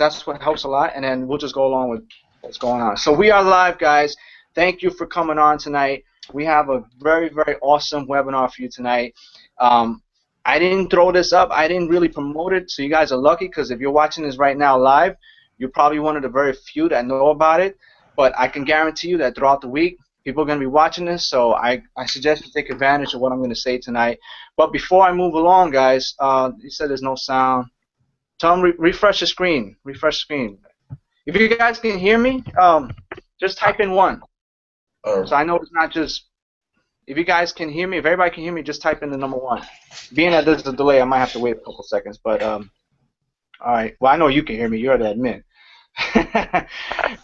that's what helps a lot, and then we'll just go along with what's going on. So we are live, guys. Thank you for coming on tonight. We have a very, very awesome webinar for you tonight. I didn't throw this up. I didn't really promote it, so you guys are lucky, because if you're watching this right now live, you're probably one of the very few that know about it. But I can guarantee you that throughout the week, people are going to be watching this, so I suggest you take advantage of what I'm going to say tonight. But before I move along, guys, you said there's no sound. Tell them refresh the screen. Refresh the screen. If you guys can hear me, just type in 1. So I know it's not just. If you guys can hear me, if everybody can hear me, just type in the number 1. Being that there's a delay, I might have to wait a couple seconds. But all right. Well, I know you can hear me. You're the admin.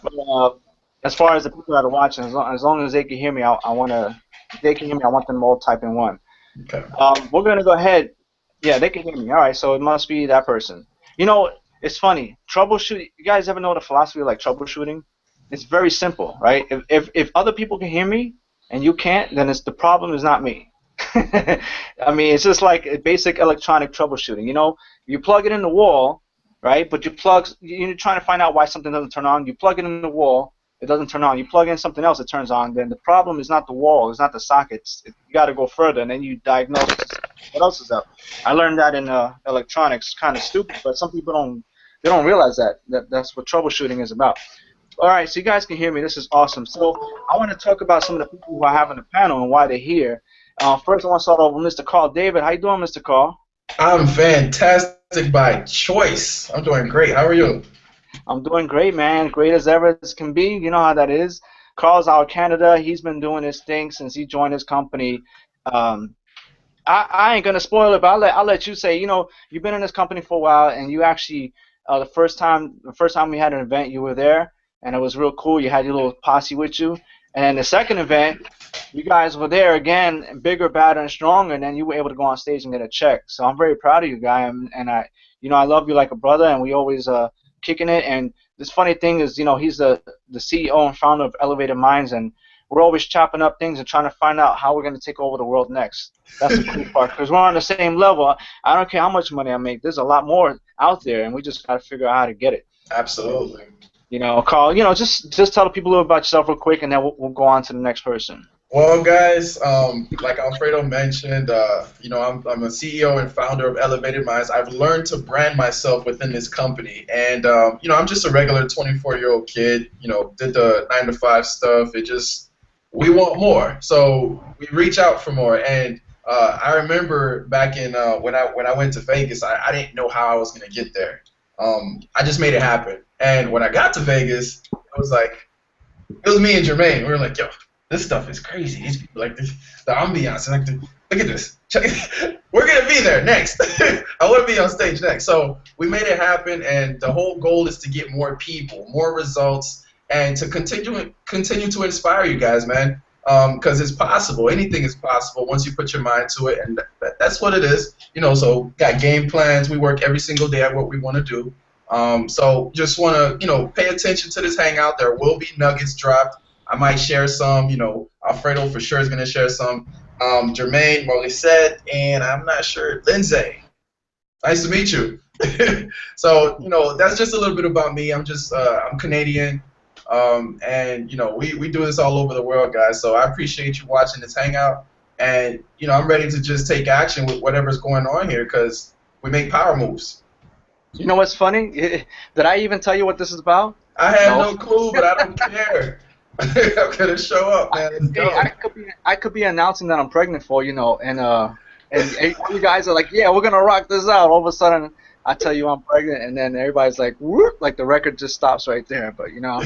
But, as far as the people that are watching, as long as they can hear me, I want to. If they can hear me, I want them all to type in 1. Okay. We're gonna go ahead. Yeah, they can hear me. All right. So it must be that person. You know, it's funny. Troubleshooting. You guys ever know the philosophy of like troubleshooting? It's very simple, right? If other people can hear me and you can't, then the problem is not me. I mean, it's just like basic electronic troubleshooting. You know, you plug it in the wall, right? But you're trying to find out why something doesn't turn on. You plug it in the wall, it doesn't turn on. You plug in something else, it turns on. Then the problem is not the wall, it's not the sockets. You got to go further, and then you diagnose what else is up. I learned that in electronics. Kind of stupid, but some people don't realize that's what troubleshooting is about. All right, so you guys can hear me. This is awesome. So I want to talk about some of the people who I have on the panel and why they're here. First, I want to start off with Mr. Carl David. How you doing, Mr. Carl? I'm fantastic by choice. I'm doing great. How are you? I'm doing great, man. Great as ever as can be. You know how that is. Carl's out of Canada. He's been doing his thing since he joined his company. I ain't gonna spoil it, but I'll let you say. You know, you've been in this company for a while, and you actually the first time we had an event, you were there. And it was real cool. You had your little posse with you. And the second event, you guys were there again, bigger, badder, and stronger. And then you were able to go on stage and get a check. So I'm very proud of you, guy. And I love you like a brother. And we always kicking it. And this funny thing is, you know, he's the CEO and founder of Elevated Minds, and we're always chopping up things and trying to find out how we're going to take over the world next. That's the cool part, because we're on the same level. I don't care how much money I make. There's a lot more out there, and we just got to figure out how to get it. Absolutely. You know, Carl, you know, just tell the people a little about yourself real quick, and then we'll go on to the next person. Well, guys, like Alfredo mentioned, you know, I'm a CEO and founder of Elevated Minds. I've learned to brand myself within this company, and you know, I'm just a regular 24-year-old kid. You know, did the 9-to-5 stuff. We want more, so we reach out for more. And I remember back in when I went to Vegas, I didn't know how I was gonna get there. I just made it happen. And when I got to Vegas, it was me and Jermaine. We were like, yo, this stuff is crazy. These people, like this, the ambiance, like look at this. We're going to be there next. I want to be on stage next. So we made it happen, and the whole goal is to get more people, more results, and to continue to inspire you guys, man, because it's possible. Anything is possible once you put your mind to it, and that's what it is. You know, so got game plans. We work every single day at what we want to do. So just want to, you know, pay attention to this hangout. There will be nuggets dropped. I might share some. You know, Alfredo for sure is going to share some. Jermaine, Marley said, and I'm not sure, Lindsay. Nice to meet you. So, you know, that's just a little bit about me. I'm Canadian, and, you know, we do this all over the world, guys. So I appreciate you watching this hangout. And, you know, I'm ready to just take action with whatever's going on here, because we make power moves. You know what's funny? Did I even tell you what this is about? I have no clue, but I don't care. I'm going to show up, man. Let's go. I could be announcing that I'm pregnant for, you know, and you guys are like, yeah, we're going to rock this out. All of a sudden, I tell you I'm pregnant, and then everybody's like, whoop, like the record just stops right there. But, you know,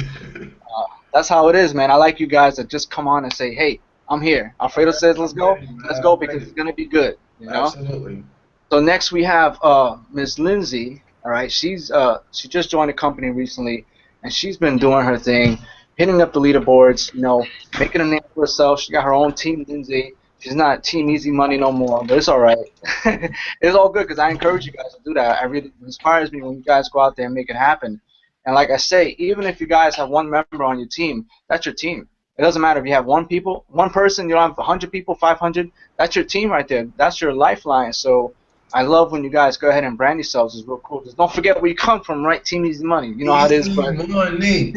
that's how it is, man. I like you guys that just come on and say, hey, I'm here. Alfredo says let's go. Let's go, because it's going to be good, you know? Absolutely. So next we have Miss Lindsay. All right, she just joined the company recently, and she's been doing her thing, hitting up the leaderboards, you know, making a name for herself. She got her own team, Lindsay. She's not Team Easy Money no more, but it's all right. It's all good, because I encourage you guys to do that. It inspires me when you guys go out there and make it happen. And like I say, even if you guys have one member on your team, that's your team. It doesn't matter if you have one person, you don't have 100 people, 500. That's your team right there. That's your lifeline. So I love when you guys go ahead and brand yourselves. It's real cool. Just don't forget where you come from, right? Team Easy Money. You know how it is, Easy but money.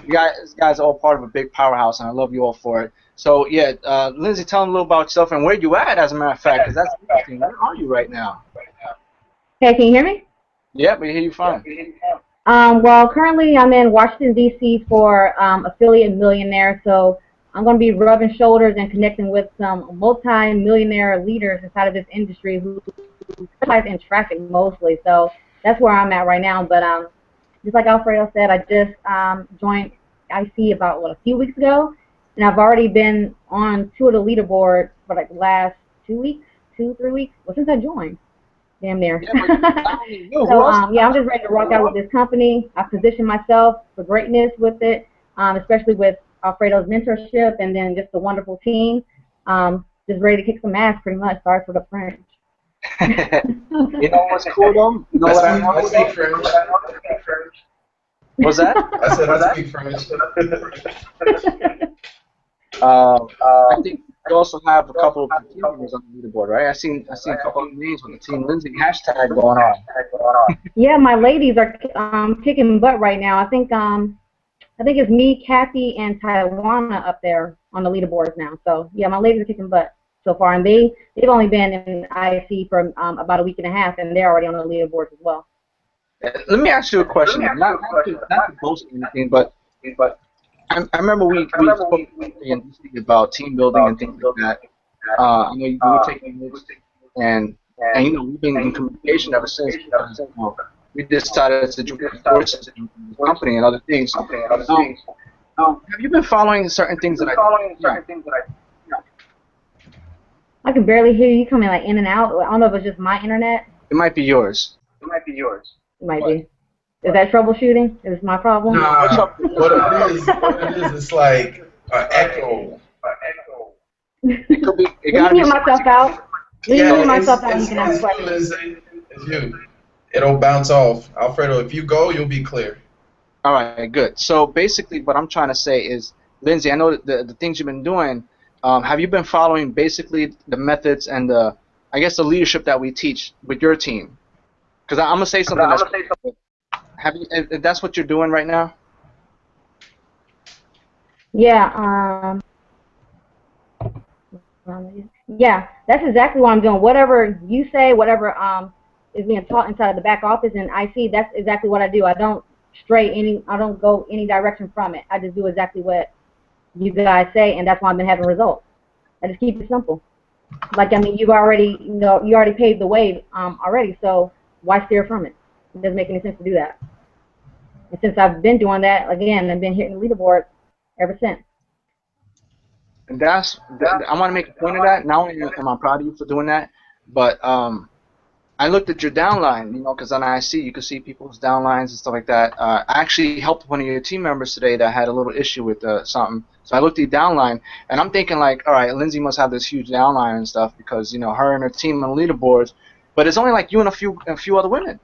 you guys are all part of a big powerhouse, and I love you all for it. So yeah, Lindsay, tell them a little about yourself and where you at, as a matter of fact, because that's interesting. Where are you right now? Hey, can you hear me? Yep, we hear you fine. Well, currently I'm in Washington, D.C. for Affiliate Millionaire, so I'm going to be rubbing shoulders and connecting with some multi-millionaire leaders inside of this industry who specialize in traffic mostly. So that's where I'm at right now. But just like Alfredo said, I just joined IC about, a few weeks ago, and I've already been on 2 of the leaderboards for like the last 2 weeks, 2, 3 weeks, well, since I joined. Damn near. Yeah, but not only you, who So else? yeah, I'm just ready to rock out with this company. I position myself for greatness with it, especially with Alfredo's mentorship and then just a wonderful team. Just ready to kick some ass, pretty much. Sorry for the French. You know what's cool though? You know what I know? I speak French. What's that? I said I speak French. I think you also have a couple of team members on the leaderboard, right? I seen a couple of names with the Team Lindsay hashtag going on. Yeah, my ladies are kicking butt right now. I think it's me, Kathy, and Taiwana up there on the leaderboards now. So yeah, my ladies are kicking butt so far, and they've only been in IC for about a week and a half, and they're already on the leaderboards as well. Let me ask you a question. Not to boast or anything, but I remember we spoke in DC about team building and things like that. I know you were taking notes, and you know we've been in communication ever since because we decided to join forces in the company and other things. Have you been following certain things that I do? I can barely hear you coming like in and out. I don't know if it's just my internet. It might be yours. It might be. Is that troubleshooting? Is this my problem? Nah, what it is, it's like an echo. It could be. It Let gotta me be. mute myself out. Let me mute myself out and you can ask it's questions. It's you. It'll bounce off. Alfredo, if you go, you'll be clear. All right, good. So basically, what I'm trying to say is, Lindsay, I know the things you've been doing. Have you been following basically the methods and I guess the leadership that we teach with your team? Because I'm gonna say something. Have you? If that's what you're doing right now? Yeah. Yeah, that's exactly what I'm doing. Whatever you say, whatever is being taught inside of the back office and IC, that's exactly what I do. I don't go any direction from it. I just do exactly what you guys say, and that's why I've been having results. I just keep it simple. Like, I mean, you already paved the way already, so why steer from it? It doesn't make any sense to do that. And since I've been doing that, again, I've been hitting the leaderboard ever since. And I want to make a point of that. Not only am I proud of you for doing that, but I looked at your downline, you know, because on IC you could see people's downlines and stuff like that. I actually helped one of your team members today that had a little issue with something. So I looked at your downline, and I'm thinking like, all right, Lindsay must have this huge downline and stuff because, you know, her and her team on the leaderboards, but it's only like you and a few other women.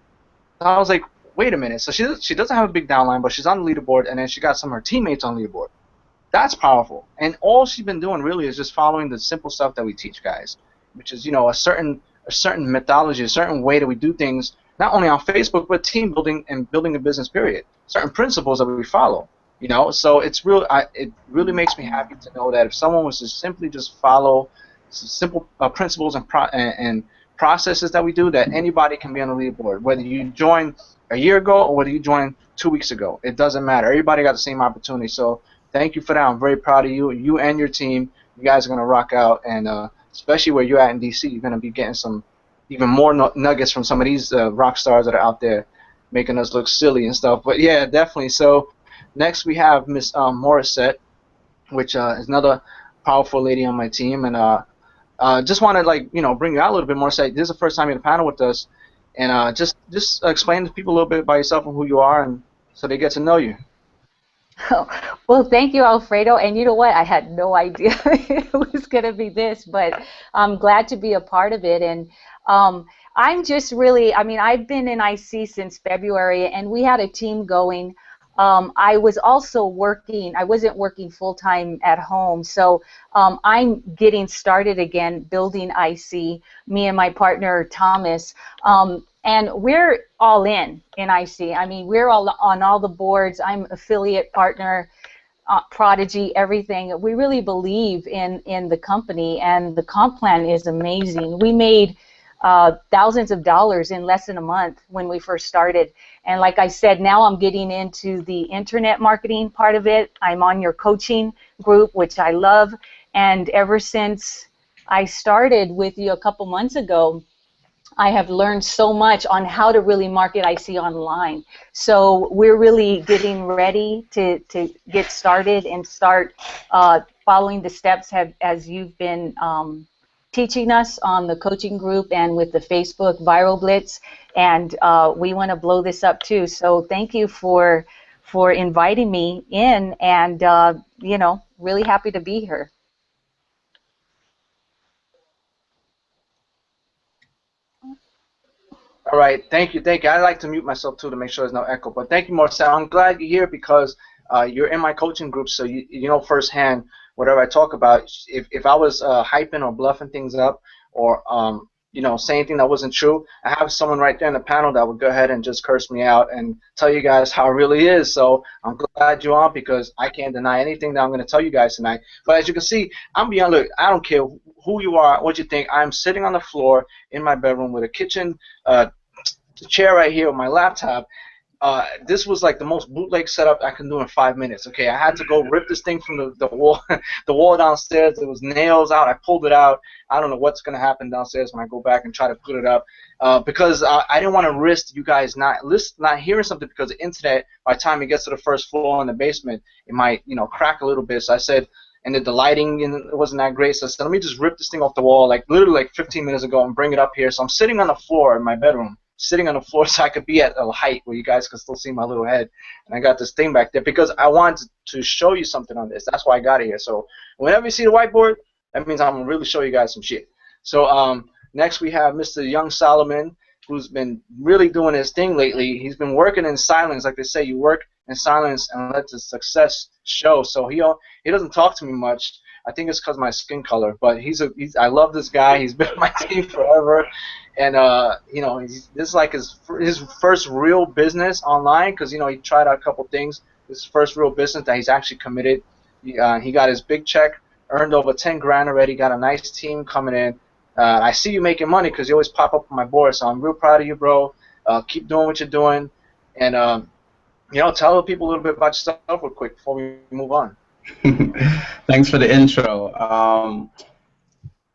So I was like, wait a minute. So she doesn't have a big downline, but she's on the leaderboard, and then she got some of her teammates on the leaderboard. That's powerful. And all she's been doing really is just following the simple stuff that we teach guys, which is, you know, a certain methodology, a certain way that we do things, not only on Facebook, but team building and building a business, period. Certain principles that we follow, you know. So it really makes me happy to know that if someone was to simply just follow some simple principles and processes that we do, that anybody can be on the leaderboard, whether you joined a year ago or whether you joined 2 weeks ago. It doesn't matter. Everybody got the same opportunity. So thank you for that. I'm very proud of you. You and your team. You guys are going to rock out, and especially where you're at in DC, you're going to be getting some even more nuggets from some of these rock stars that are out there making us look silly and stuff. But yeah, definitely. So next we have Miss Morissette, which is another powerful lady on my team, and just want to, like, you know, bring you out a little bit more. Say this is the first time you're on the panel with us, and just explain to people a little bit about yourself and who you are, and so they get to know you. Well, thank you, Alfredo. And you know what? I had no idea it was going to be this, but I'm glad to be a part of it. And I'm just really, I mean, I've been in IC since February, and we had a team going I was also working, I wasn't working full-time at home, so I'm getting started again building IC, me and my partner Thomas, and we're all in IC. I mean, we're all on all the boards. I'm affiliate partner, Prodigy, everything. We really believe in the company, and the comp plan is amazing. We made thousands of dollars in less than a month when we first started. And like I said, now I'm getting into the internet marketing part of it. I'm on your coaching group, which I love. And ever since I started with you a couple months ago, I have learned so much on how to really market IC online. So we're really getting ready to get started and start following the steps as you've been teaching us on the coaching group and with the Facebook Viral Blitz. And we want to blow this up too. So thank you for inviting me in, and you know, really happy to be here. All right, thank you, thank you. I like to mute myself too to make sure there's no echo. But thank you, Marcel. I'm glad you're here because you're in my coaching group, so you know firsthand whatever I talk about. If I was hyping or bluffing things up or you know, saying anything that wasn't true, I have someone right there in the panel that would go ahead and just curse me out and tell you guys how it really is. So I'm glad you're on because I can't deny anything that I'm going to tell you guys tonight. But as you can see, I'm beyond. Look, I don't care who you are, what you think. I'm sitting on the floor in my bedroom with a kitchen chair right here with my laptop. This was like the most bootleg setup I can do in 5 minutes. Okay, I had to go rip this thing from the wall, the wall downstairs. There was nails out. I pulled it out. I don't know what's gonna happen downstairs when I go back and try to put it up, because I didn't want to risk you guys not hearing something because the internet, by the time it gets to the first floor in the basement, it might, you know, crack a little bit. So I said, and the lighting it wasn't that great. So I said, let me just rip this thing off the wall, like literally like 15 minutes ago, and bring it up here. So I'm sitting on the floor in my bedroom, sitting on the floor so I could be at a height where you guys could still see my little head. And I got this thing back there because I wanted to show you something on this. That's why I got it here. So whenever you see the whiteboard, that means I'm going to really show you guys some shit. So next we have Mr. Young Solomon, who's been really doing his thing lately. He's been working in silence. Like they say, you work in silence and let the success show. So he doesn't talk to me much. I think it's because of my skin color, but I love this guy. He's been on my team forever, and you know, this is like his first real business online because, you know, he tried out a couple things. This is his first real business that he's actually committed. He got his big check, earned over 10 grand already. Got a nice team coming in. I see you making money because you always pop up on my board, so I'm real proud of you, bro. Keep doing what you're doing, and you know, tell the people a little bit about yourself real quick before we move on. Thanks for the intro.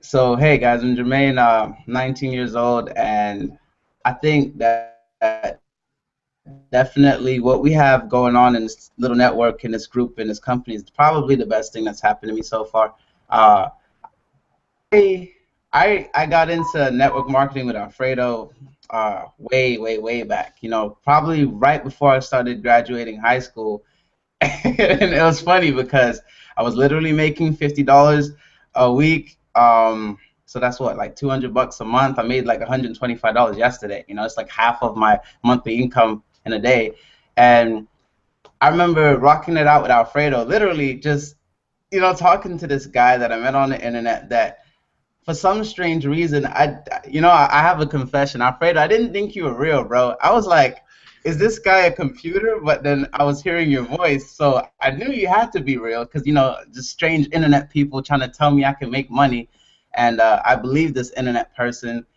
So hey guys, I'm Jermaine, 19 years old, and I think that definitely what we have going on in this little network, in this group, in this company is probably the best thing that's happened to me so far. I got into network marketing with Alfredo way back. You know, probably right before I started graduating high school. And it was funny because I was literally making $50 a week. So that's what, like $200 a month. I made like $125 yesterday. You know, it's like half of my monthly income in a day. And I remember rocking it out with Alfredo, literally just, you know, talking to this guy that I met on the internet that for some strange reason, I have a confession. Alfredo, I didn't think you were real, bro. I was like, is this guy a computer? But then I was hearing your voice, so I knew you had to be real because, you know, just strange internet people trying to tell me I can make money. And I believe this internet person.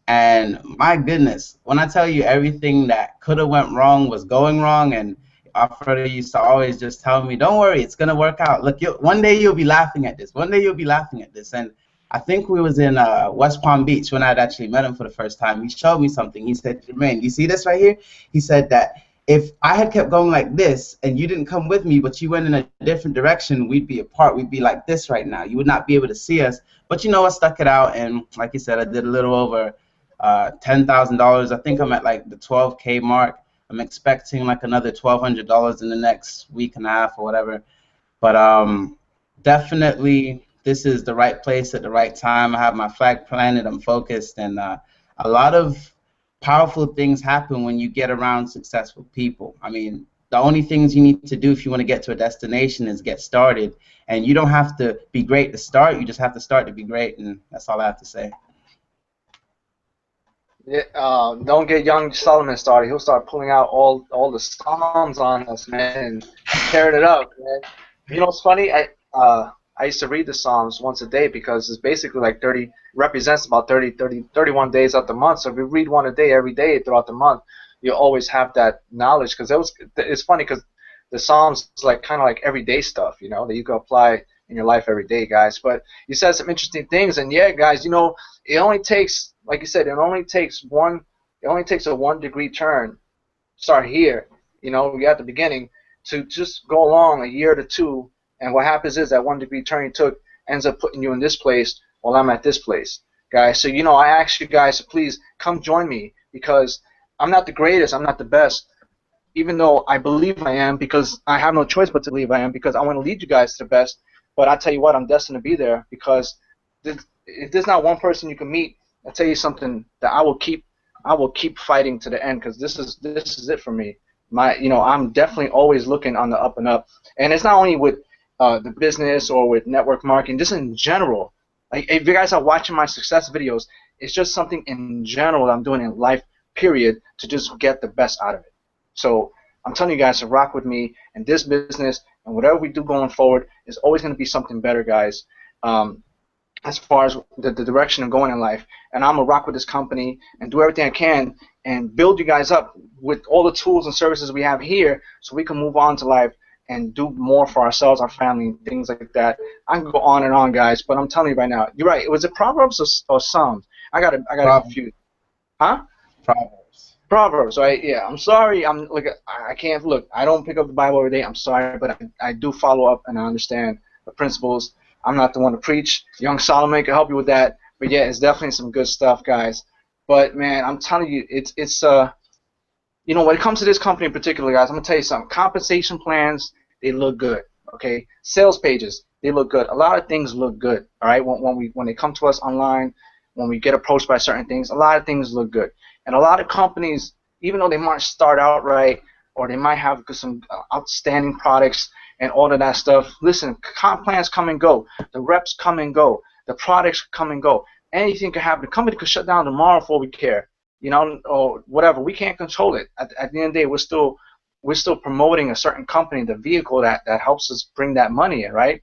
And my goodness, when I tell you everything that could have went wrong was going wrong, and Alfredo used to always just tell me, don't worry, it's going to work out. Look, one day you'll be laughing at this. One day you'll be laughing at this. And I think we was in West Palm Beach when I'd actually met him for the first time. He showed me something. He said, Jermaine, you see this right here? He said that if I had kept going like this and you didn't come with me, but you went in a different direction, we'd be apart. We'd be like this right now. You would not be able to see us. But, you know, I stuck it out, and like you said, I did a little over $10,000. I think I'm at like the 12K mark. I'm expecting like another $1,200 in the next week and a half or whatever. But definitely this is the right place at the right time. I have my flag planted. I'm focused, and a lot of powerful things happen when you get around successful people. I mean, The only things you need to do if you want to get to a destination is get started. And you don't have to be great to start. You just have to start to be great. And that's all I have to say. Yeah, don't get young Solomon started. He'll start pulling out all the Psalms on us, man, and tearing it up, man. You know what's funny? I used to read the Psalms once a day because it's basically like 30 represents about 31 days of the month. So if you read one a day every day throughout the month, you always have that knowledge. Because it's funny because the Psalms is like kind of like everyday stuff, you know, that you can apply in your life every day, guys. But you said some interesting things, and yeah, guys, you know, it only takes, like you said, it only takes a 1 degree turn. Start here, you know, you're at the beginning, to just go along a year to two, and what happens is that 1 degree turn you took ends up putting you in this place while I'm at this place, guys. So, you know, I ask you guys to please come join me because I'm not the greatest, I'm not the best, even though I believe I am, because I have no choice but to believe I am, because I want to lead you guys to the best. But I tell you what, I'm destined to be there because if there's not one person you can meet, I'll tell you something that I will keep fighting to the end, because this is it for me. You know, I'm definitely always looking on the up and up, and it's not only with the business or with network marketing, just in general. Like if you guys are watching my success videos, it's just something in general that I'm doing in life, period, to just get the best out of it. So I'm telling you guys to rock with me, and this business and whatever we do going forward is always going to be something better, guys. As far as the direction of going in life, and I'm gonna rock with this company and do everything I can and build you guys up with all the tools and services we have here, so we can move on to life and do more for ourselves, our family, and things like that. I can go on and on, guys, but I'm telling you right now, you're right. Was it Proverbs or Psalms? I got confused. Huh? Proverbs. Proverbs, right? Yeah. I'm sorry. I can't look. I don't pick up the Bible every day. I'm sorry, but I do follow up and I understand the principles. I'm not the one to preach. Young Solomon can help you with that. But yeah, it's definitely some good stuff, guys. But man, I'm telling you, it's you know, when it comes to this company in particular, guys, I'm gonna tell you something. Compensation plans, they look good. Okay. Sales pages, they look good. A lot of things look good. All right. When they come to us online, when we get approached by certain things, a lot of things look good. And a lot of companies, even though they might start out right, or they might have some outstanding products and all of that stuff. Listen, comp plans come and go. The reps come and go. The products come and go. Anything could happen. The company could shut down tomorrow before we care, you know, or whatever. We can't control it. At the end of the day, we're still promoting a certain company, the vehicle that helps us bring that money in, right?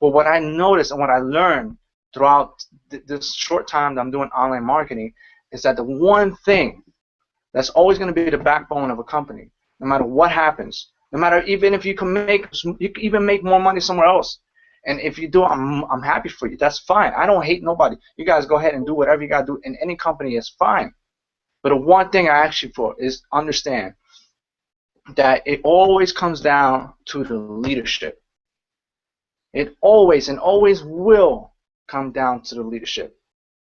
But what I noticed and what I learned throughout this short time that I'm doing online marketing is that the one thing that's always going to be the backbone of a company, no matter what happens, no matter even if you can even make more money somewhere else. And if you do, I'm happy for you. That's fine. I don't hate nobody. You guys go ahead and do whatever you got to do in any company. It's fine. But the one thing I ask you for is understand that it always comes down to the leadership. It always and always will come down to the leadership,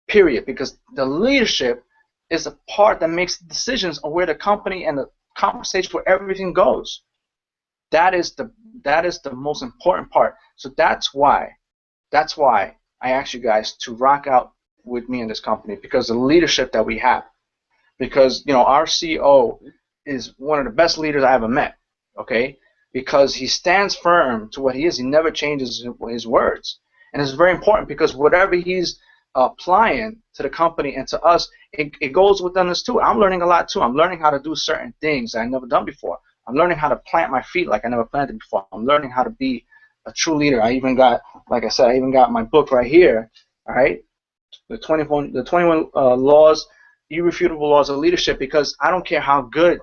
period. Because the leadership is the part that makes the decisions on where the company and the conversation where everything goes. That is the most important part. So that's why I ask you guys to rock out with me in this company, because the leadership that we have. Because, you know, our CEO is one of the best leaders I ever met. Okay, because he stands firm to what he is. He never changes his words, and it's very important because whatever he's applying to the company and to us, it goes within us too. I'm learning a lot too. I'm learning how to do certain things I've never done before. I'm learning how to plant my feet like I never planted before. I'm learning how to be a true leader. I even got, like I said, I even got my book right here. All right, the 21 laws, irrefutable laws of leadership. Because I don't care how good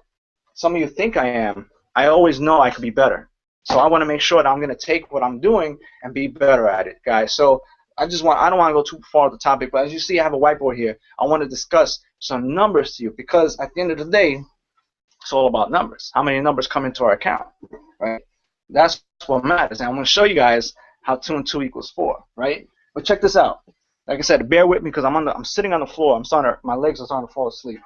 some of you think I am, I always know I could be better. So I want to make sure that I'm going to take what I'm doing and be better at it, guys. So I don't want to go too far off the topic, but as you see, I have a whiteboard here. I want to discuss some numbers to you, because at the end of the day, it's all about numbers. How many numbers come into our account, right? That's what matters. And I'm going to show you guys how 2 and 2 equals 4, right? But check this out. Like I said, bear with me because I'm sitting on the floor. My legs are starting to fall asleep.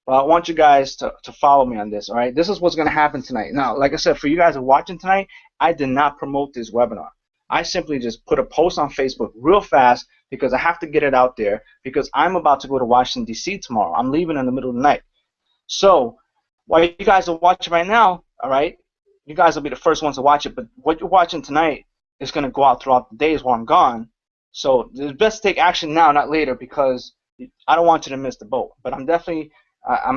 But I want you guys to follow me on this, all right? This is what's going to happen tonight. Now, like I said, for you guys who are watching tonight, I did not promote this webinar. I simply just put a post on Facebook real fast because I have to get it out there, because I'm about to go to Washington, D.C. tomorrow. I'm leaving in the middle of the night. So while you guys are watching right now, all right, you guys will be the first ones to watch it. But what you're watching tonight is going to go out throughout the days while I'm gone. So it's best to take action now, not later, because I don't want you to miss the boat. But I'm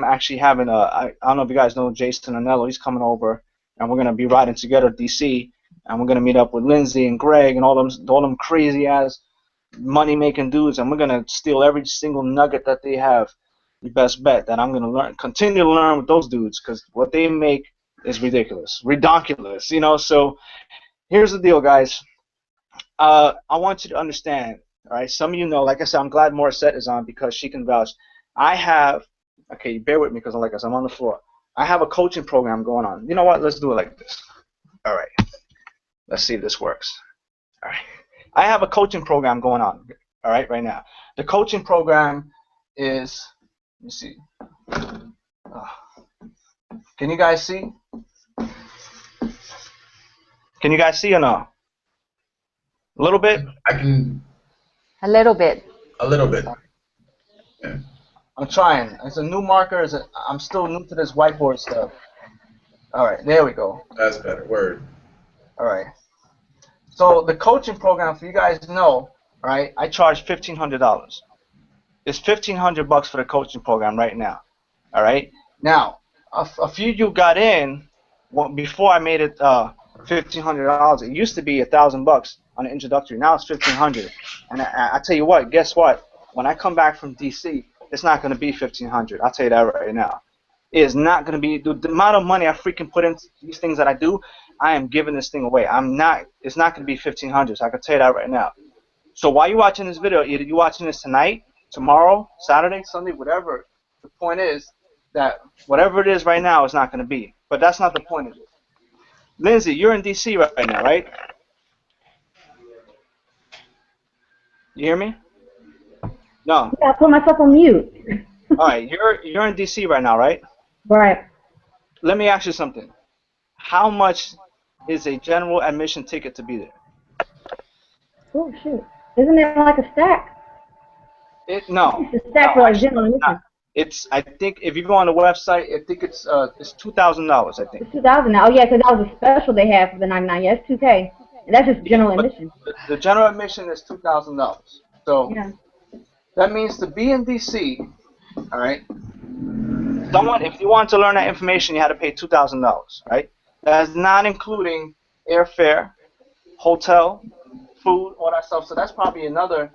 actually having I don't know if you guys know Jason Anello. He's coming over, and we're going to be riding together to DC, and we're going to meet up with Lindsay and Greg and all them crazy ass money making dudes, and we're going to steal every single nugget that they have. You best bet that I'm going to continue to learn with those dudes, because what they make is ridiculous, redonkulous, So here's the deal, guys. I want you to understand, all right? Some of you know, like I said, I'm glad Morissette is on because she can vouch. Okay, bear with me because like I said, I'm on the floor. I have a coaching program going on. You know what? Let's do it like this. All right. Let's see if this works. All right. I have a coaching program going on, all right, right now. The coaching program is, let me see. Can you guys see? Can you guys see or no? A little bit? I can. A little bit. A little bit. Yeah. I'm trying. It's a new marker. I'm still new to this whiteboard stuff. All right, there we go. That's better. Word. All right. So the coaching program, for you guys to know, all right, I charge $1,500. It's $1,500 for the coaching program right now. All right. Now, a few of you got in before I made it $1,500. It used to be $1,000 on the introductory. Now it's $1,500. And I tell you what. Guess what? When I come back from DC, it's not going to be $1,500. I'll tell you that right now. It is not going to be the amount of money I freaking put into these things that I do. I am giving this thing away. It's not going to be $1,500. So I can tell you that right now. So while you're watching this video, either you're watching this tonight, tomorrow, Saturday, Sunday, whatever. The point is that whatever it is right now is not going to be. But that's not the point of it. Lindsay, you're in DC right now, right? You hear me? No. Yeah, I put myself on mute. All right, you're in DC right now, right? Right. Let me ask you something. How much is a general admission ticket to be there? Oh shoot! Isn't it like a stack? No. It's a stack for like general admission. I think if you go on the website, I think it's $2,000. I think. It's 2,000 now. Oh yeah, because that was a special they had for the 99. Yeah, it's 2K, and that's just general admission. The general admission is $2,000. So yeah. That means to be in DC, all right. If you want to learn that information, you had to pay $2,000, right? That is not including airfare, hotel, food, all that stuff. So that's probably another.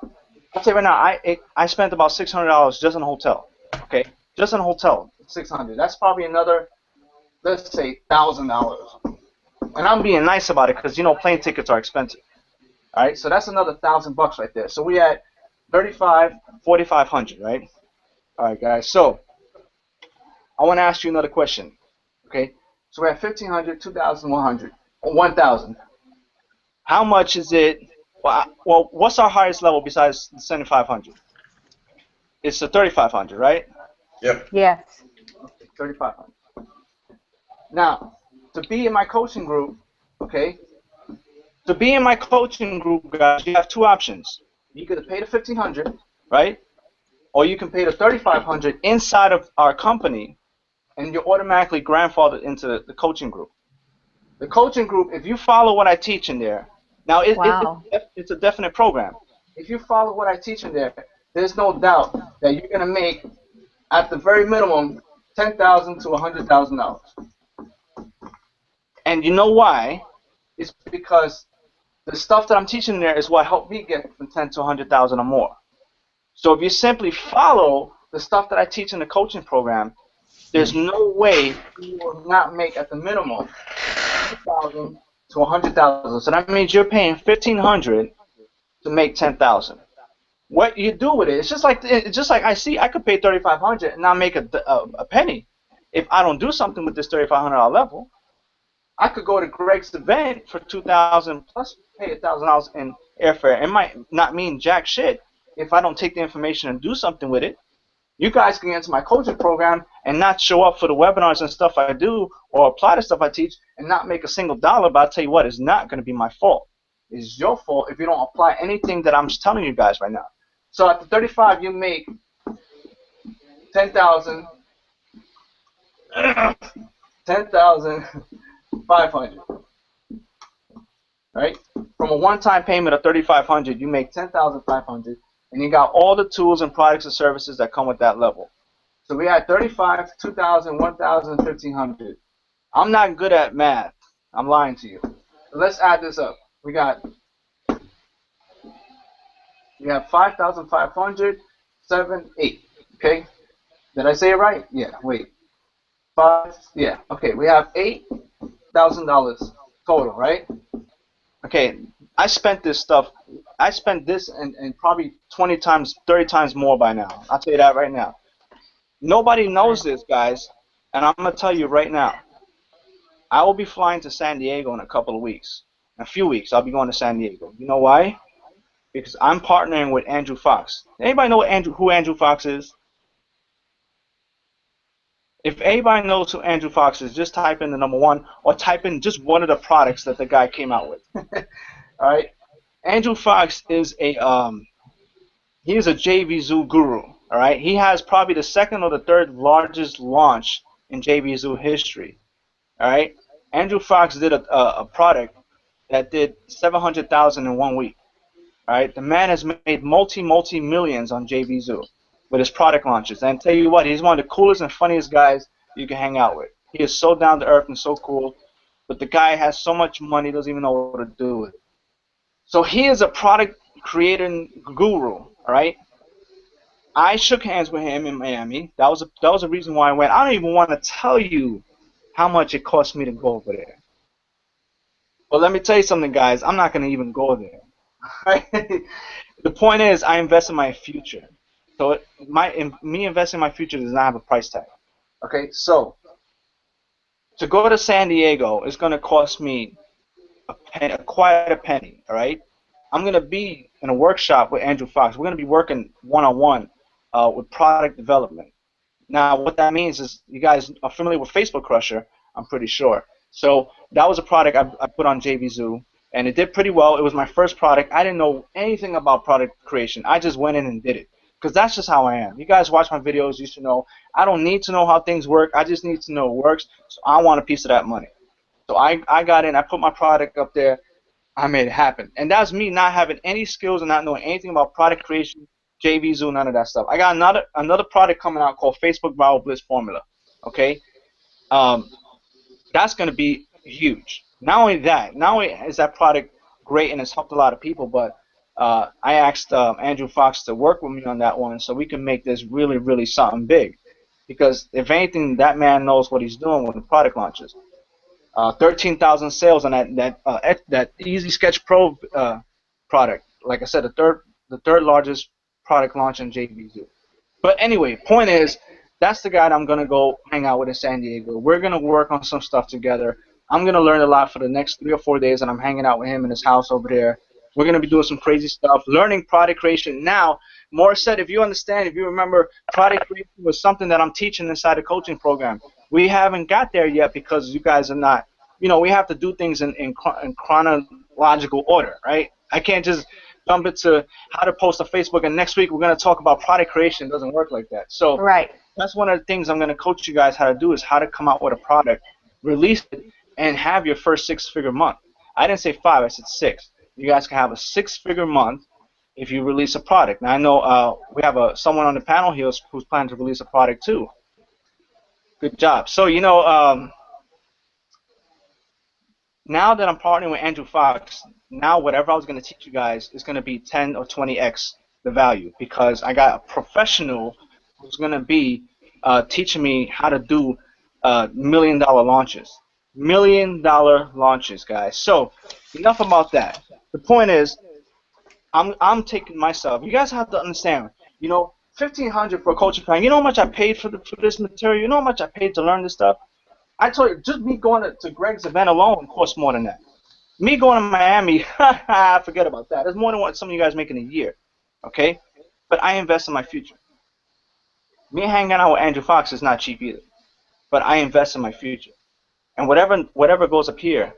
I'll tell you right now, I spent about $600 just on a hotel. Okay, just on a hotel, $600. That's probably another, let's say, $1,000. And I'm being nice about it because plane tickets are expensive. All right, so that's another $1,000 right there. So we at $4,500, right? All right, guys. So I want to ask you another question. Okay, so we're at $1,500, $2,100, $1,000. How much is it? Well, what's our highest level besides the 7,500? It's the 3,500, right? Yep. Yes. Okay, 3,500. Now, to be in my coaching group, okay? To be in my coaching group, guys, you have two options. You could pay the $1,500, right? Or you can pay the $3,500 inside of our company, and you're automatically grandfathered into the coaching group. The coaching group, if you follow what I teach in there, now it's a definite program. If you follow what I teach in there, there's no doubt that you're gonna make, at the very minimum, $10,000 to $100,000. And you know why? It's because the stuff that I'm teaching there is what helped me get from 10 to 100,000 or more. So if you simply follow the stuff that I teach in the coaching program, there's no way you will not make at the minimum 100,000 to 100,000. So that means you're paying $1,500 to make 10,000. What you do with it, it's just like I could pay $3,500 and not make a penny if I don't do something with this $3,500 level. I could go to Greg's event for $2,000 plus pay $1,000 in airfare. It might not mean jack shit if I don't take the information and do something with it. You guys can get into my coaching program and not show up for the webinars and stuff I do or apply the stuff I teach and not make a single dollar, but I'll tell you what, it's not going to be my fault. It's your fault if you don't apply anything that I'm telling you guys right now. So at the 35, you make 10,000. 10,000 500. Right? From a one-time payment of 3,500, you make 10,500, and you got all the tools and products and services that come with that level. So we had 35, 2,000, 1,000, 1,500. I'm not good at math. I'm lying to you. So let's add this up. We have 5,500, 7, 8. Okay? Did I say it right? Yeah. Wait. 5. Yeah. Okay. We have $8,000 total, right? Okay. I spent this stuff. I spent this and probably 20 times, 30 times more by now. I'll tell you that right now. Nobody knows this, guys, and I'm gonna tell you right now. I will be flying to San Diego in a couple of weeks. In a few weeks, I'll be going to San Diego. You know why? Because I'm partnering with Andrew Fox. Anybody know who Andrew Fox is? If anybody knows who Andrew Fox is, just type in the number 1 or type in just one of the products that the guy came out with. All right. Andrew Fox is he is a JVZoo guru. All right. He has probably the second or the third largest launch in JVZoo history. All right. Andrew Fox did a product that did 700,000 in 1 week. All right. The man has made multi millions on JVZoo with his product launches. And tell you what, he's one of the coolest and funniest guys you can hang out with. He is so down to earth and so cool. But the guy has so much money, doesn't even know what to do with it. So he is a product creating guru. All right. I shook hands with him in Miami. That was a reason why I went. I don't even want to tell you how much it cost me to go over there. But let me tell you something, guys. I'm not going to even go there. The point is, I invest in my future. So me investing in my future does not have a price tag. Okay, so to go to San Diego is going to cost me quite a penny. All right, I'm going to be in a workshop with Andrew Fox. We're going to be working one-on-one with product development. Now, what that means is you guys are familiar with Facebook Crusher, I'm pretty sure. So that was a product I put on JVZoo, and it did pretty well. It was my first product. I didn't know anything about product creation. I just went in and did it because that's just how I am. You guys watch my videos, you should know. I don't need to know how things work. I just need to know it works, so I want a piece of that money. So I got in. I put my product up there. I made it happen. And that's me not having any skills and not knowing anything about product creation, JVZoo, none of that stuff. I got another product coming out called Facebook Viral Bliss Formula. Okay? That's going to be huge. Not only is that product great and it's helped a lot of people, but I asked Andrew Fox to work with me on that one so we can make this really, really something big. Because if anything, that man knows what he's doing with the product launches. 13,000 sales on that Easy Sketch Pro product. Like I said, the third largest product launch in JVZoo. But anyway, point is, that's the guy that I'm gonna go hang out with in San Diego. We're gonna work on some stuff together. I'm gonna learn a lot for the next 3 or 4 days, and I'm hanging out with him in his house over there. We're gonna be doing some crazy stuff, learning product creation. Now, Morris said, if you remember, product creation was something that I'm teaching inside the coaching program. We haven't got there yet because you guys are not, we have to do things in chronological order, right? I can't just jump into how to post on Facebook and next week we're going to talk about product creation. It doesn't work like that. So that's one of the things I'm going to coach you guys how to do is how to come out with a product, release it, and have your first 6-figure month. I didn't say 5, I said 6. You guys can have a 6-figure month if you release a product. Now I know we have someone on the panel here who's planning to release a product too. Good job. So, now that I'm partnering with Andrew Fox, now whatever I was going to teach you guys is going to be 10 or 20x the value because I got a professional who's going to be teaching me how to do $1 million launches. $1 million launches, guys. So, enough about that. The point is, I'm taking myself. You guys have to understand, $1,500 for a coaching plan. You know how much I paid for this material? You know how much I paid to learn this stuff? I told you, just me going to Greg's event alone costs more than that. Me going to Miami, forget about that. It's more than what some of you guys make in a year, okay? But I invest in my future. Me hanging out with Andrew Fox is not cheap either, but I invest in my future. And whatever goes up here,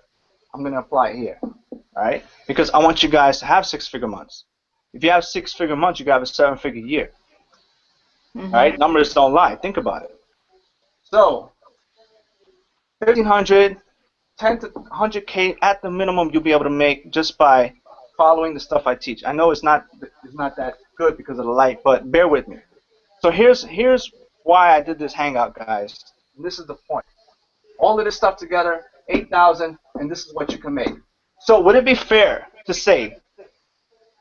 I'm going to apply it here, all right? Because I want you guys to have 6-figure months. If you have 6-figure months, you got a 7-figure year, all right? Numbers don't lie. Think about it. So, 1,500, 10 to 100K at the minimum you'll be able to make just by following the stuff I teach. I know it's not that good because of the light, but bear with me. So here's why I did this hangout, guys. And this is the point. All of this stuff together, 8,000, and this is what you can make. So would it be fair to say,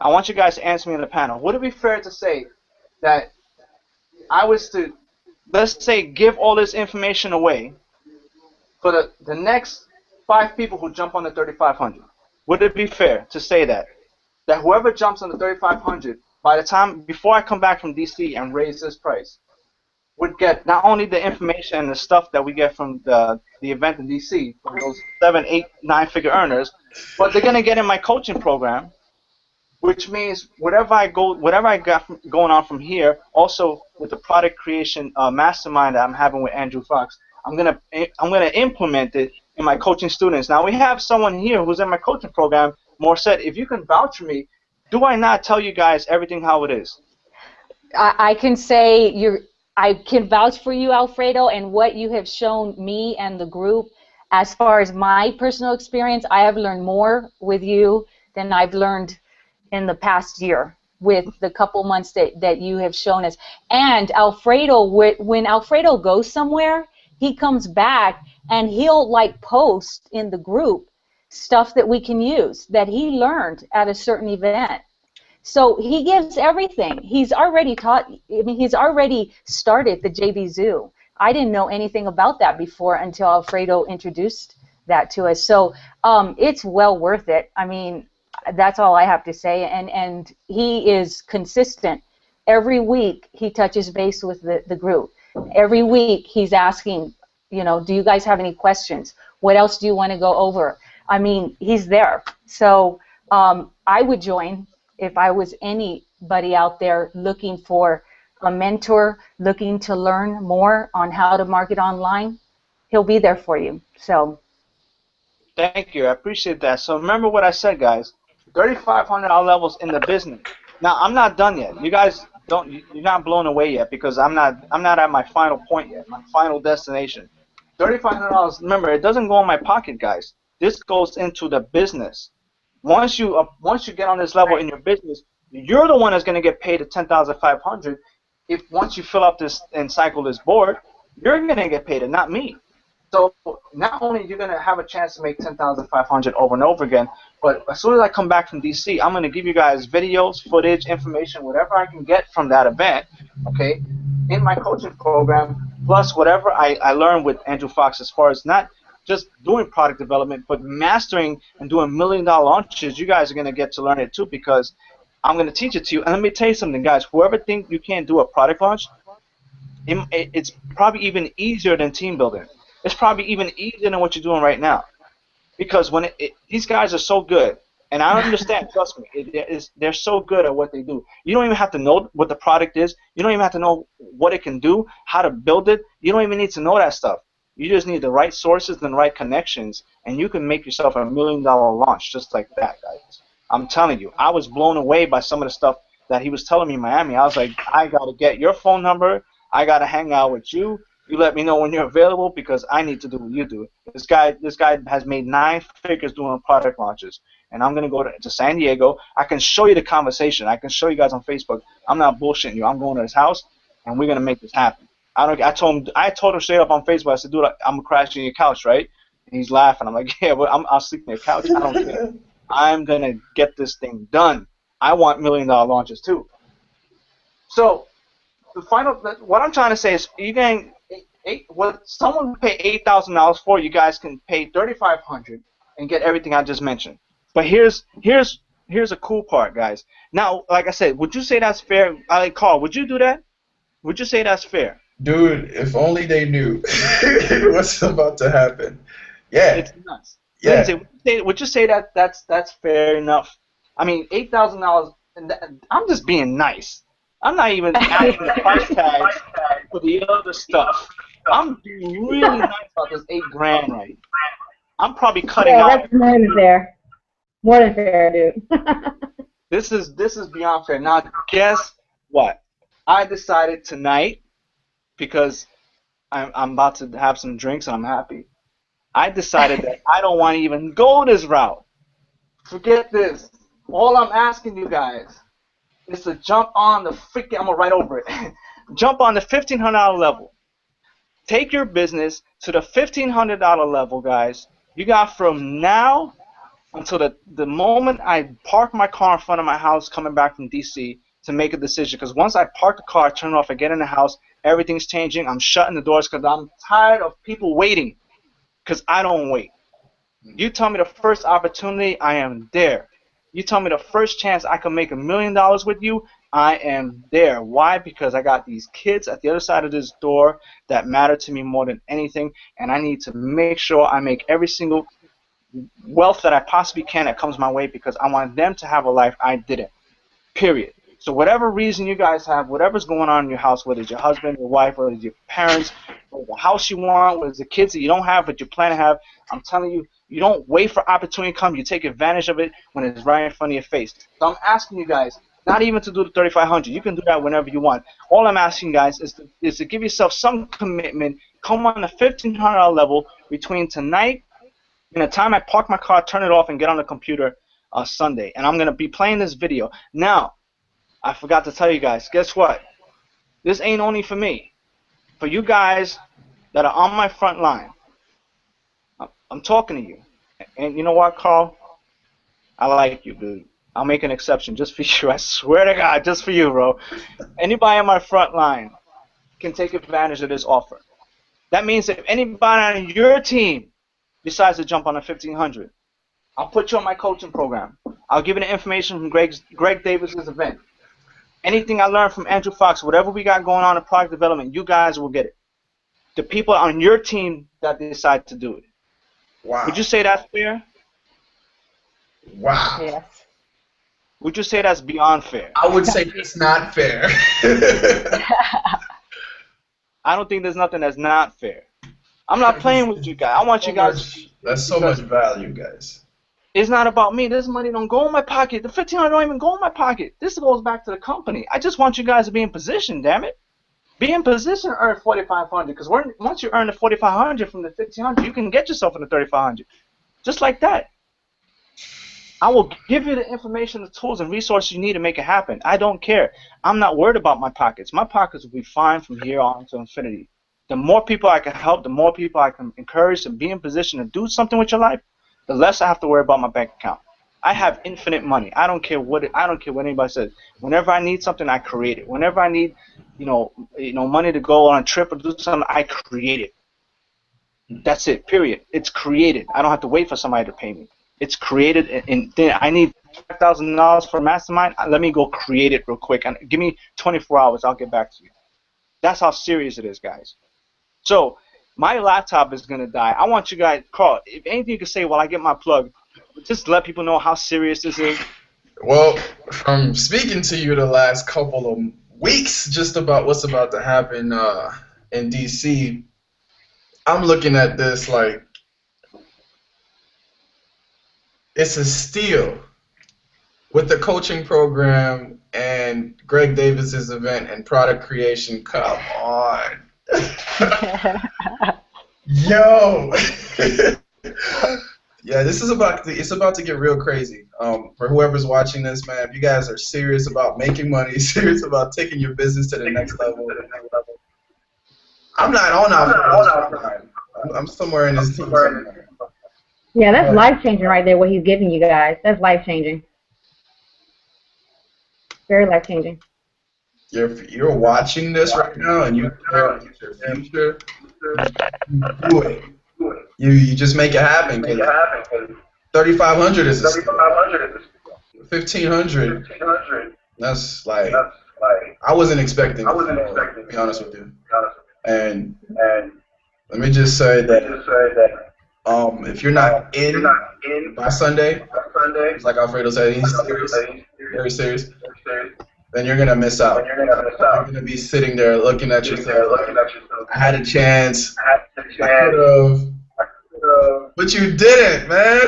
I want you guys to answer me in the panel, would it be fair to say that I was to, let's say, give all this information away for the next 5 people who jump on the 3,500? Would it be fair to say that whoever jumps on the 3,500, by the time, before I come back from DC and raise this price, would get not only the information and the stuff that we get from the event in DC, from those 7, 8, 9-figure earners, but they're gonna get in my coaching program, which means whatever I got going on from here, also with the product creation mastermind that I'm having with Andrew Fox, I'm gonna implement it in my coaching students. Now we have someone here who's in my coaching program. Morset, if you can vouch for me, do I not tell you guys everything how it is? I can say I can vouch for you, Alfredo, and what you have shown me and the group. As far as my personal experience, I have learned more with you than I've learned in the past year with the couple months that you have shown us. And Alfredo, when Alfredo goes somewhere, he comes back and he'll like post in the group stuff that we can use that he learned at a certain event. So he gives everything. He's already taught, I mean, he's already started the JV Zoo. I didn't know anything about that before until Alfredo introduced that to us. So it's well worth it. I mean, that's all I have to say. And he is consistent. Every week he touches base with the group. Every week he's asking, you know, do you guys have any questions? What else do you want to go over? I mean, he's there. So I would join if I was anybody out there looking for a mentor, looking to learn more on how to market online. He'll be there for you. So thank you. I appreciate that. So remember what I said, guys. $3,500 levels in the business. Now I'm not done yet. You guys you're not blown away yet because I'm not at my final point yet, my final destination. $3,500. Remember, it doesn't go in my pocket, guys. This goes into the business. Once you get on this level in your business, you're the one that's going to get paid at $10,500. If once you fill up this and cycle this board, you're going to get paid it, not me. So not only you're going to have a chance to make $10,500 over and over again, but as soon as I come back from DC, I'm going to give you guys videos, footage, information, whatever I can get from that event, okay, in my coaching program, plus whatever I learned with Andrew Fox as far as not just doing product development, but mastering and doing $1 million launches. You guys are going to get to learn it too because I'm going to teach it to you. And let me tell you something, guys. Whoever thinks you can't do a product launch, it's probably even easier than team building. It's probably even easier than what you're doing right now. Because when these guys are so good, and I understand, trust me, they're so good at what they do. You don't even have to know what the product is. You don't even have to know what it can do, how to build it. You don't even need to know that stuff. You just need the right sources and the right connections, and you can make yourself a $1 million launch just like that, guys. I'm telling you, I was blown away by some of the stuff that he was telling me in Miami. I was like, I got to get your phone number. I got to hang out with you. You let me know when you're available because I need to do what you do. This guy has made 9 figures doing product launches, and I'm going to go to San Diego. I can show you the conversation. I can show you guys on Facebook. I'm not bullshitting you. I'm going to his house, and we're going to make this happen. I told him straight up on Facebook. I said, dude, I'm crashing your couch, right? And he's laughing. I'm like, yeah, well, I'll sleep on your couch. I don't care. I'm gonna get this thing done. I want $1 million launches too. So what I'm trying to say is, you getting what someone would pay $8,000 for, you guys can pay $3,500 and get everything I just mentioned. But here's a cool part, guys. Now, like I said, would you say that's fair? Carl, would you do that? Would you say that's fair? Dude, if only they knew what's about to happen. Yeah. It's nuts. Yeah. Lindsay, would you say that's fair enough? I mean, $8,000. I'm just being nice. I'm not even asking the price tags for the other stuff. I'm being really nice about this $8,000 right. I'm probably cutting out. That's more than fair. More than fair, dude. This is beyond fair. Now, guess what? I decided tonight, because I'm about to have some drinks and I'm happy, I decided that I don't want to even go this route. Forget this. All I'm asking you guys is to jump on the freaking, I'm going to write over it. Jump on the $1,500 level. Take your business to the $1,500 level, guys. You got from now until the moment I park my car in front of my house coming back from DC to make a decision. Because once I park the car, turn it off, I get in the house, everything's changing. I'm shutting the doors because I'm tired of people waiting, because I don't wait. You tell me the first opportunity, I am there. You tell me the first chance I can make $1 million with you, I am there. Why? Because I got these kids at the other side of this door that matter to me more than anything, and I need to make sure I make every single wealth that I possibly can that comes my way, because I want them to have a life I didn't. Period. So whatever reason you guys have, whatever's going on in your house, whether it's your husband, your wife, whether it's your parents, whether the house you want, whether it's the kids that you don't have but you plan to have, I'm telling you, you don't wait for opportunity to come. You take advantage of it when it's right in front of your face. So I'm asking you guys, not even to do the 3,500. You can do that whenever you want. All I'm asking you guys is to give yourself some commitment. Come on the $1,500 level between tonight and the time I park my car, turn it off, and get on the computer Sunday. And I'm going to be playing this video. Now, I forgot to tell you guys, guess what? This ain't only for me. For you guys that are on my front line, I'm talking to you. And you know what, Carl? I like you, dude. I'll make an exception just for you. I swear to God, just for you, bro. Anybody on my front line can take advantage of this offer. That means if anybody on your team decides to jump on a 1,500, I'll put you on my coaching program. I'll give you the information from Greg Davis's event. Anything I learned from Andrew Fox, whatever we got going on in product development, you guys will get it. The people on your team that decide to do it. Wow. Would you say that's fair? Wow. Yes. Would you say that's beyond fair? I would say it's not fair. I don't think there's nothing that's not fair. I'm not playing with you guys. I want you guys. That's so much value, guys. It's not about me. This money don't go in my pocket. The 1,500 don't even go in my pocket. This goes back to the company. I just want you guys to be in position, damn it. Be in position to earn 4,500, because once you earn the 4,500 from the 1,500, you can get yourself in the 3,500. Just like that. I will give you the information, the tools, and resources you need to make it happen. I don't care. I'm not worried about my pockets. My pockets will be fine from here on to infinity. The more people I can help, the more people I can encourage to be in position to do something with your life, the less I have to worry about my bank account. I have infinite money. I don't care what anybody says. Whenever I need something, I create it. Whenever I need, money to go on a trip or do something, I create it. That's it. Period. It's created. I don't have to wait for somebody to pay me. It's created, and then I need $5,000 for a mastermind. Let me go create it real quick, and give me 24 hours. I'll get back to you. That's how serious it is, guys. So my laptop is gonna die. I want you guys, Carl, if anything you can say while I get my plug, just let people know how serious this is. Well, from speaking to you the last couple of weeks just about what's about to happen in DC, I'm looking at this like it's a steal. With the coaching program and Greg Davis's event and product creation, come on. Yo. Yeah, it's about to get real crazy. For whoever's watching this, man, if you guys are serious about making money, serious about taking your business to the next level, I'm not on that. I'm somewhere in this team somewhere. Yeah, that's life-changing right there, what he's giving you guys. That's life-changing. Very life-changing. You're watching this right now, and you care about your future. Do it. You just make it happen. 3,500 is a steal. 1,500. That's like I wasn't expecting. To be honest with you. And let me just say that if you're not in by Sunday, it's like Alfredo said, he's serious, very serious, then you're gonna miss out. You're gonna be sitting there looking at yourself. I had a chance. I could have. But you didn't, man.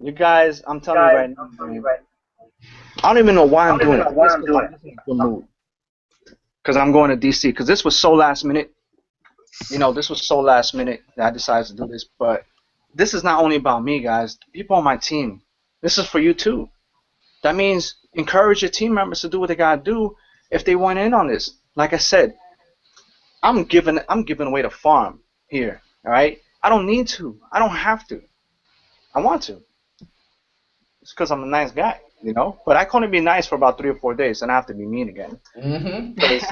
You guys, I'm telling you right now, I don't even know why I'm doing it. I'm just in a good mood. because I'm going to DC. Because this was so last minute. You know, this was so last minute that I decided to do this. But this is not only about me, guys. The people on my team. This is for you too. That means encourage your team members to do what they gotta do if they want in on this. Like I said, I'm giving away the farm here. All right. I don't need to. I don't have to. I want to. It's because I'm a nice guy, you know. But I can only be nice for about 3 or 4 days, and I have to be mean again. Because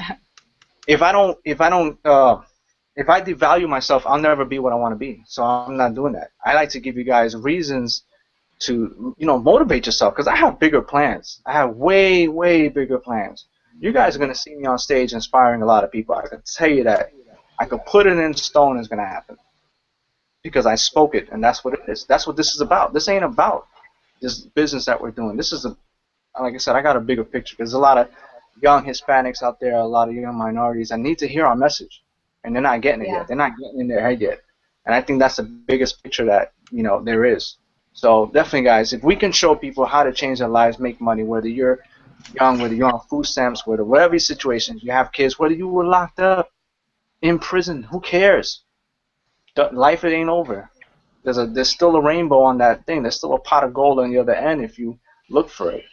if I devalue myself, I'll never be what I want to be. So I'm not doing that. I like to give you guys reasons to, you know, motivate yourself, because I have bigger plans. I have way, way bigger plans. You guys are going to see me on stage inspiring a lot of people. I can tell you that. I could put it in stone, it's going to happen. Because I spoke it, and that's what it is. That's what this is about. This ain't about this business that we're doing. This is, like I said, I got a bigger picture. There's a lot of young Hispanics out there, a lot of young minorities that need to hear our message, and they're not getting it yet. They're not getting in their head yet. And I think that's the biggest picture that, you know, there is. So definitely, guys, if we can show people how to change their lives, make money, whether you're young, whether you're on food stamps, whatever situation, you have kids, whether you were locked up, in prison, who cares? Life, it ain't over. There's still a rainbow on that thing. There's still a pot of gold on the other end if you look for it.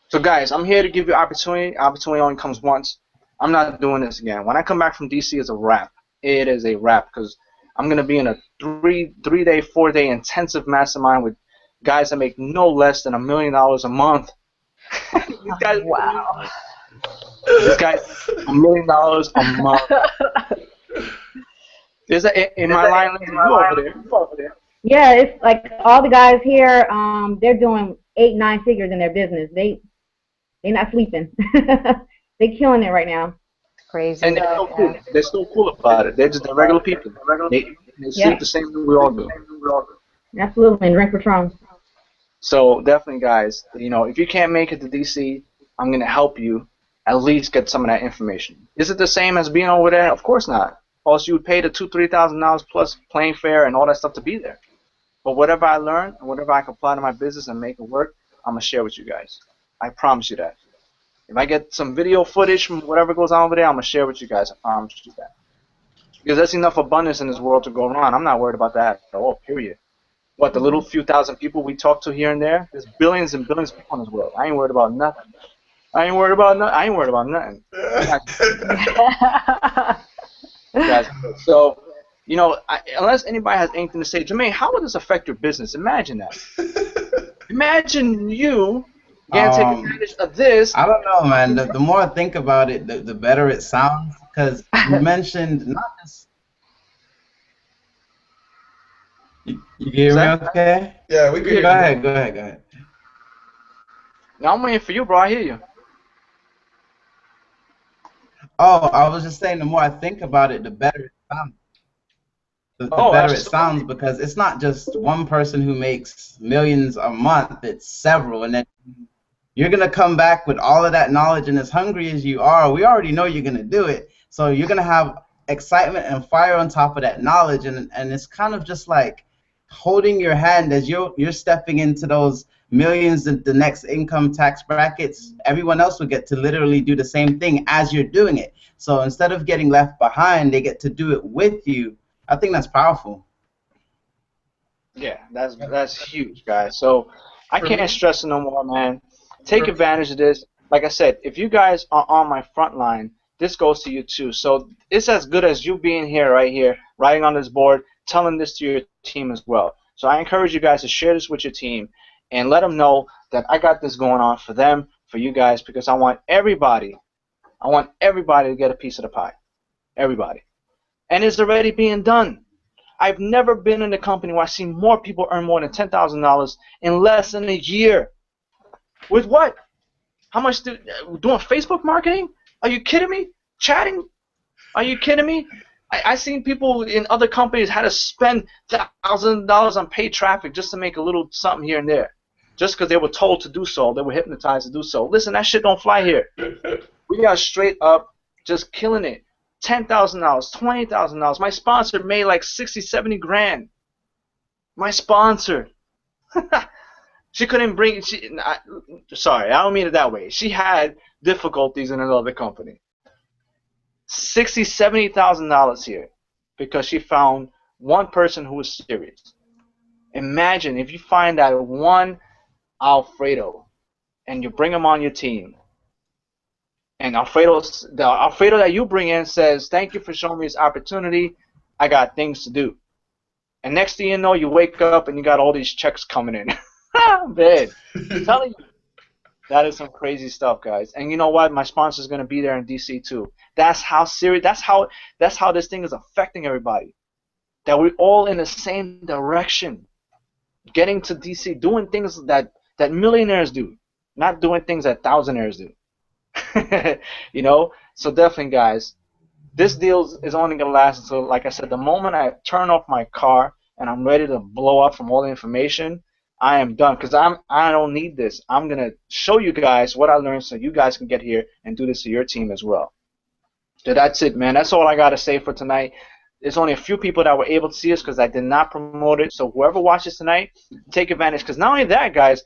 So guys, I'm here to give you opportunity. Opportunity only comes once. I'm not doing this again. When I come back from DC, it's a wrap. It is a wrap, because I'm gonna be in a 3-day, 4-day intensive mastermind with guys that make no less than $1 million a month. These guys, wow. This guy's $1 million a month. There's in my line, you over there. Yeah, it's like all the guys here, they're doing 8, 9 figures in their business. They're not sleeping. They're killing it right now. Crazy. And they're so cool. They're so cool about it. They're regular people. They sleep the same way we all do. Absolutely, and drink Patron. So definitely, guys, you know, if you can't make it to DC, I'm gonna help you at least get some of that information. Is it the same as being over there? Of course not. Plus, you would pay the $2,000-$3,000 plus plane fare and all that stuff to be there. But whatever I learn and whatever I can apply to my business and make it work, I'm gonna share with you guys. I promise you that. If I get some video footage from whatever goes on over there, I'm gonna share with you guys. I promise you that. Because there's enough abundance in this world to go around. I'm not worried about that at all. Period. What, the little few thousand people we talk to here and there? There's billions and billions of people in this world. I ain't worried about nothing. I ain't worried about nothing. Guys, so, you know, unless anybody has anything to say, Jermaine, how would this affect your business? Imagine that. Imagine you getting to take advantage of this. I don't know, man. The more I think about it, the better it sounds. Because you mentioned not just. You hear me okay? Yeah, we can. Go ahead. Now I'm waiting for you, bro. I hear you. Oh, I was just saying, the more I think about it, the better it sounds. The better it sounds, because it's not just one person who makes millions a month, it's several. And then you're going to come back with all of that knowledge, and as hungry as you are, we already know you're going to do it. So you're going to have excitement and fire on top of that knowledge, and it's kind of just like holding your hand as you're stepping into those millions in the next income tax brackets. Everyone else will get to literally do the same thing as you're doing it. So instead of getting left behind, they get to do it with you. I think that's powerful. Yeah, that's huge, guys. So I can't stress it no more, man. Take advantage of this. Like I said, if you guys are on my front line, this goes to you too. So it's as good as you being here, right here, writing on this board, telling this to your team as well. So I encourage you guys to share this with your team and let them know that I got this going on for them, for you guys, because I want everybody to get a piece of the pie. Everybody. And it's already being done. I've never been in a company where I've seen more people earn more than $10,000 in less than a year. With what? How much doing Facebook marketing? Are you kidding me? Chatting? Are you kidding me? I've seen people in other companies had to spend $1,000 on paid traffic just to make a little something here and there. Just because they were told to do so. They were hypnotized to do so. Listen, that shit don't fly here. We are straight up just killing it. $10,000, $20,000. My sponsor made like 60, 70 grand. My sponsor. She couldn't bring. Sorry, I don't mean it that way. She had difficulties in another company. $60,000, $70,000 here because she found one person who was serious. Imagine if you find that one Alfredo and you bring him on your team, and the Alfredo that you bring in says, "Thank you for showing me this opportunity. I got things to do." And next thing you know, you wake up and you got all these checks coming in. Man, I'm telling you, that is some crazy stuff, guys. And you know what? My sponsor is going to be there in DC too. That's how serious. That's how this thing is affecting everybody. That we're all in the same direction, getting to DC, doing things that millionaires do, not doing things that thousandaires do. You know. So definitely, guys, this deal is only going to last until, like I said, the moment I turn off my car and I'm ready to blow up from all the information, I am done because I don't need this. I'm going to show you guys what I learned so you guys can get here and do this to your team as well. So that's it, man. That's all I got to say for tonight. There's only a few people that were able to see us because I did not promote it. So whoever watches tonight, take advantage. Because not only that, guys,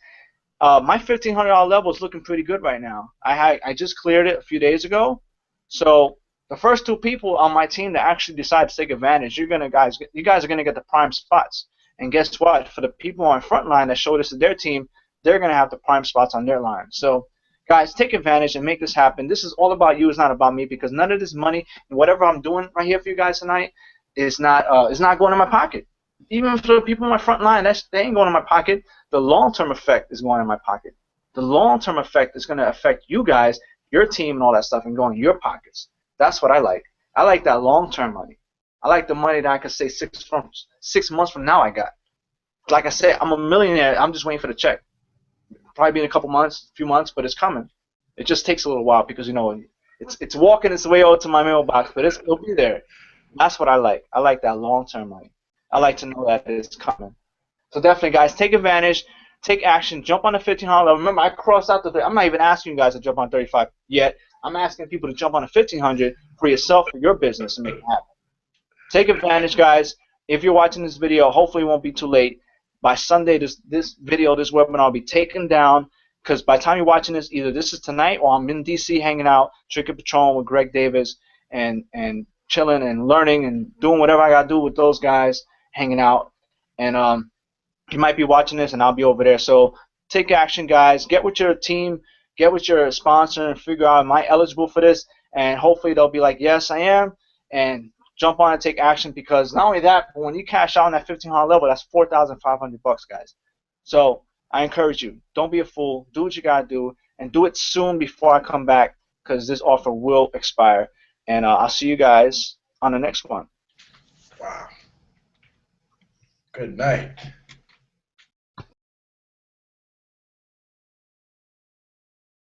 my $1,500 level is looking pretty good right now. I just cleared it a few days ago. So the first two people on my team that actually decide to take advantage, you guys are gonna get the prime spots. And guess what? For the people on front line that showed this to their team, they're gonna have the prime spots on their line. So guys, take advantage and make this happen. This is all about you. It's not about me because none of this money and whatever I'm doing right here for you guys tonight is not going in my pocket. Even for the people on my front line, they ain't going in my pocket. The long-term effect is going in my pocket. The long-term effect is going to affect you guys, your team, and all that stuff, and going in your pockets. That's what I like. I like that long-term money. I like the money that I could say 6 months from now I got. Like I said, I'm a millionaire. I'm just waiting for the check. Probably be in a couple months, few months, but it's coming. It just takes a little while because, you know, it's walking its way out to my mailbox, but it'll be there. That's what I like. I like that long-term money. I like to know that it's coming. So definitely, guys, take advantage, take action, jump on the 1,500 level. Remember, I crossed out the. I'm not even asking you guys to jump on 35 yet. I'm asking people to jump on the 1,500 for yourself, for your business, and make it happen. Take advantage, guys. If you're watching this video, hopefully it won't be too late. By Sunday, this webinar will be taken down because by the time you're watching this, either this is tonight or I'm in DC hanging out, drinking Patron with Greg Davis and chilling and learning and doing whatever I got to do with those guys, hanging out. And you might be watching this and I'll be over there. So take action, guys. Get with your team, get with your sponsor and figure out, am I eligible for this? And hopefully they'll be like, yes, I am. And jump on and take action because not only that, but when you cash out on that 1,500 level, that's $4,500, guys. So I encourage you, don't be a fool. Do what you got to do and do it soon before I come back because this offer will expire. And I'll see you guys on the next one. Wow. Good night.